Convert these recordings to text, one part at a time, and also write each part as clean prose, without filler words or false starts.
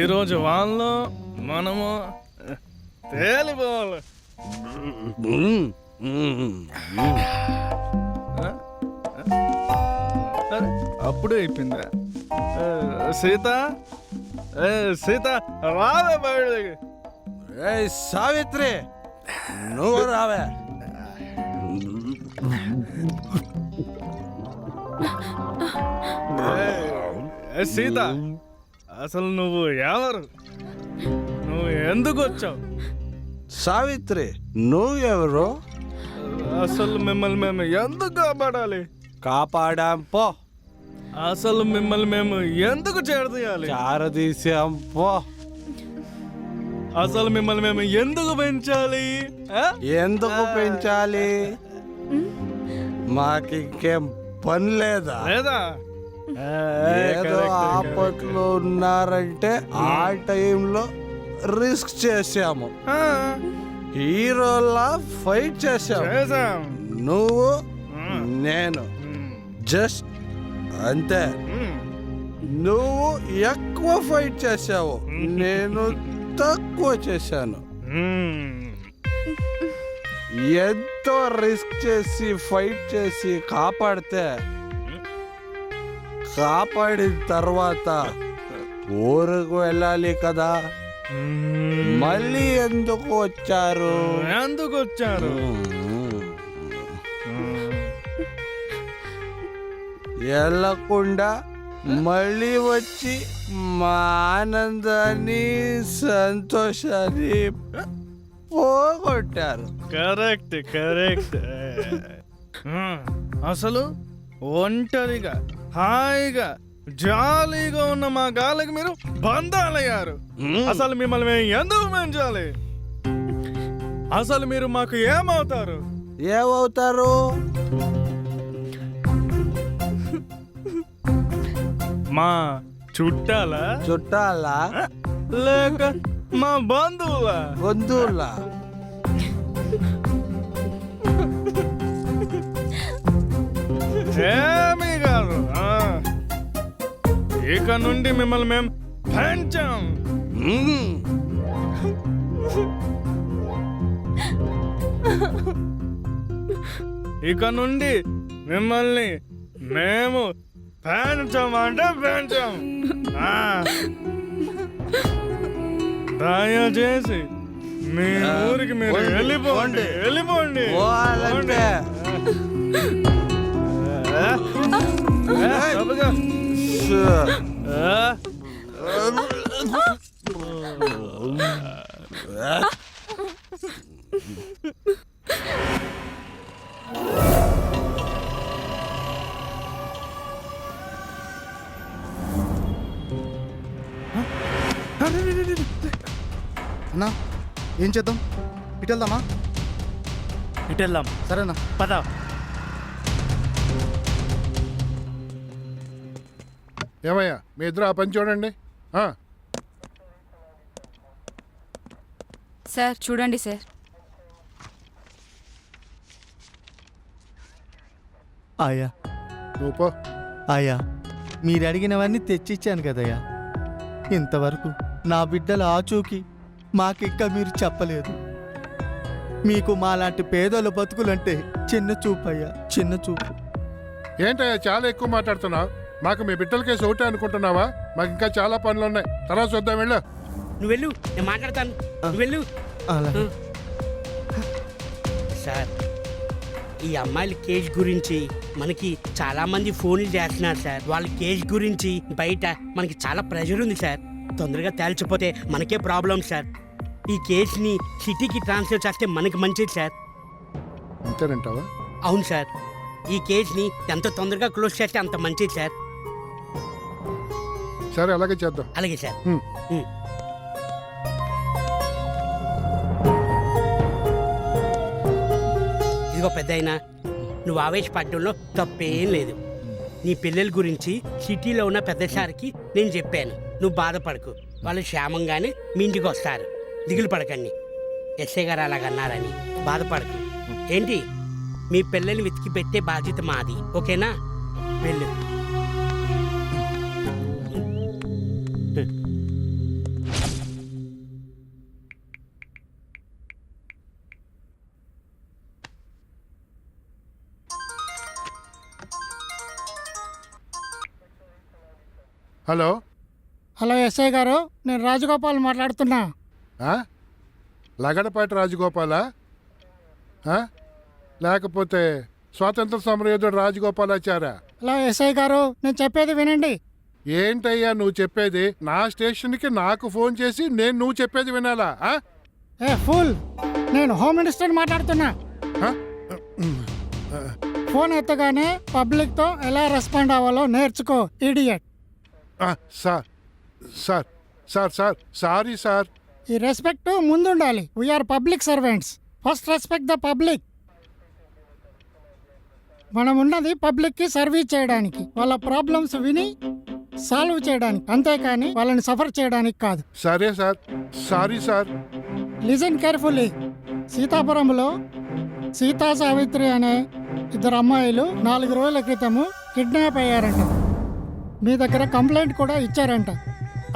ఈరోజు వాళ్ళు మనము తేలిపోవాలి. అప్పుడే అయిపోయిందా? సీత, సీత రావే బయటికి. సావిత్రి నువ్వు రావే. సీత, అసలు నువ్వు ఎవరు? నువ్వు ఎందుకు వచ్చావు? సావిత్రి నువ్వెవరు? అసలు మిమ్మల్ని మేము ఎందుకు కాపాడాలి? కాపాడాం పో. అసలు మిమ్మల్ని మేము ఎందుకు చేరదీయాలి? చారదీశాం పో. అసలు మిమ్మల్ని మేము ఎందుకు పెంచాలి? ఎందుకు పెంచాలి? మాకింకేం పని లేదా? లేదా? ఏదో ఆపట్లో ఉన్నారంటే ఆ టైంలో రిస్క్ చేసాము. హీరోలా ఫైట్ చేసాము. నువ్వు నేను జస్ట్ అంతే. నువ్వు ఎక్కువ ఫైట్ చేసావు, నేను తక్కువ చేశాను. ఎంతో రిస్క్ చేసి ఫైట్ చేసి కాపాడితే కాపాడిన తర్వాత ఊరుకు వెళ్ళాలి కదా. మళ్ళీ ఎందుకు వచ్చారు? ఎందుకు వచ్చారు? వెళ్ళకుండా మళ్ళీ వచ్చి మా ఆనందాన్ని సంతోషాన్ని పోగొట్టారు. Correct correct. అసలు ఒంటరిగా హాయిగా జాలీగా ఉన్న మా గాలికి మీరు బంధాలయ్యారు. అసలు మిమ్మల్ని మేము ఎందుకు పెంచాలి? అసలు మీరు మాకు ఏమవుతారు? ఏమవుతారు? మా చుట్టాలా? చుట్టాలా లేక మా బంధువులా? బంధువులా? ఏమీ కాదు. ఇక నుండి మిమ్మల్ని మేము పెంచాం. ఇక నుండి మిమ్మల్ని మేము పెంచామంటే పెంచాం. దయచేసి మీ ఊరికి మీరు వెళ్ళిపోండి. వెళ్ళిపోండి. అన్నా ఏం చేద్దాం? ఇటు వెళ్దామా? ఇటు వెళ్దాం. సరేనా పద. ఏమయ్యా మీ ఇద్దరు ఆ పని చూడండి. సార్ చూడండి సార్. ఆయా నువ్వు పో. ఆయా మీరు అడిగినవన్నీ తెచ్చిచ్చాను కదయ్యా. ఇంతవరకు నా బిడ్డల ఆచూకీ మాకింకా మీరు చెప్పలేదు. మీకు మాలాంటి పేదోళ్ళ బతుకులంటే చిన్న చూపు అయ్యా, చిన్న చూపు. ఏంటయ్యా చాలా ఎక్కువ మాట్లాడుతున్నావు? మాకు మీ బిడ్డలకే సోటే అనుకుంటున్నావా? మాకు ఇంకా చాలా పనులు ఉన్నాయి, తర్వాత చూద్దాం. వెళ్ళు. నువ్వు వెళ్ళు, నేను మాట్లాడతాను. నువ్వు వెళ్ళు. అలాగే సార్, ఈ అమ్మాయిల కేజ్ గురించి మనకి చాలా మంది ఫోన్లు చేస్తున్నారు సార్. వాళ్ళ కేజ్ గురించి బయట మనకి చాలా ప్రెషర్ ఉంది సార్. తొందరగా తేల్చిపోతే మనకే ప్రాబ్లం సార్. ఈ కేసుని సిటీకి ట్రాన్స్ఫర్ చేస్తే మనకి మంచిది సార్. అంతేనంటావా? అవును సార్, ఈ కేసుని ఎంత తొందరగా క్లోజ్ చేస్తే అంత మంచిది సార్. సరే అలాగే చేద్దాం. అలాగే సార్. ఇదిగో పెద్దాయనా, నువ్వు ఆవేశపడడంలో తప్పేం లేదు. నీ పిల్లల గురించి సిటీలో ఉన్న పెద్ద సార్కి నేను చెప్పాను. నువ్వు బాధపడకు, వాళ్ళు క్షేమంగానే మీ ఇంటికి వస్తారు. దిగులు పడకండి. ఎస్ఐ గారు అలాగన్నారని బాధపడకు. ఏంటి, మీ పిల్లల్ని వెతికి పెట్టే బాధ్యత మాది, ఓకేనా? వెళ్ళు. హలో హలో ఎస్ఐ గారు, నేను రాజగోపాల్ మాట్లాడుతున్నా. ఆ? లగడపాటి రాజగోపాలా? ఆ? లేకపోతే స్వాతంత్ర సమరయోధుడు రాజగోపాలాచారా? హలో ఎస్ఐ గారు, నేను చెప్పేది వినండి. ఏంటయ్యా నువ్వు చెప్పేది? నా స్టేషన్కి నాకు ఫోన్ చేసి నువ్వు చెప్పేది వినాలా? ఆ? ఏ ఫుల్, నేను హోమ్ మినిస్టర్ మాట్లాడుతున్నా. ఆ? ఫోన్ ఎత్తగానే పబ్లిక్తో ఎలా రెస్పాండ్ అవ్వాలో నేర్చుకో, ఇడియట్. ఆ, sir sir sir sir sorry sir. ఈ రెస్పెక్ట్ ముందుండాలి. We are public servants. First respect the public. మనం ఉన్నది పబ్లిక్కి సర్వీస్ చేయడానికి, వాళ్ళ ప్రాబ్లమ్స్ విని సాల్వ్ చేయడానికి, అంతేకాని వాళ్ళని సఫర్ చేయడానికి కాదు. సరే sir, sorry sir. Listen carefully. సీతాపురంలో సీతా సావిత్రి అనే ఇద్దరు అమ్మాయిలు 4 రోజుల క్రితము కిడ్నాప్ అయ్యారంట. మీ దగ్గర కంప్లైంట్ కూడా ఇచ్చారంట.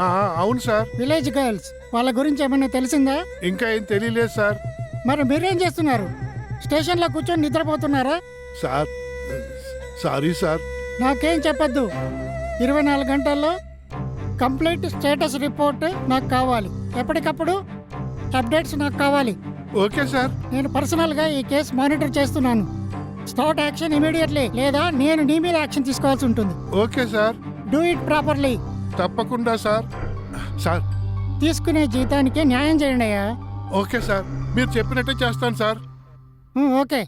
ఆ, అవును సార్. విలేజ్ గర్ల్స్, వాళ్ళ గురించి ఏమైనా తెలిసిందా? ఇంకా ఏం తెలియలేదు సార్. మరి మీరేం చేస్తున్నారు? స్టేషన్లో కూర్చొని నిద్రపోతున్నారా? Sir sorry sir. నాకేం చెప్పొద్దు. 24 గంటల్లో కంప్లీట్ స్టేటస్ రిపోర్ట్ నాకు కావాలి. ఎప్పటికప్పుడు అప్డేట్స్ నాకు కావాలి. Okay sir. నేను పర్సనల్గా ఈ కేసు మానిటర్ చేస్తున్నాను. స్టార్ట్ యాక్షన్ ఇమీడియట్లీ, లేదా నేను నీ మీద యాక్షన్ తీసుకోవాల్సి ఉంటుంది. Okay sir. Do it properly. తప్పకుండా సార్. సార్ తీసుకునే జీతానికి న్యాయం చేయండి అయ్యా. ఓకే సార్, మీరు చెప్పినట్టే చేస్తాను సార్. ఓకే.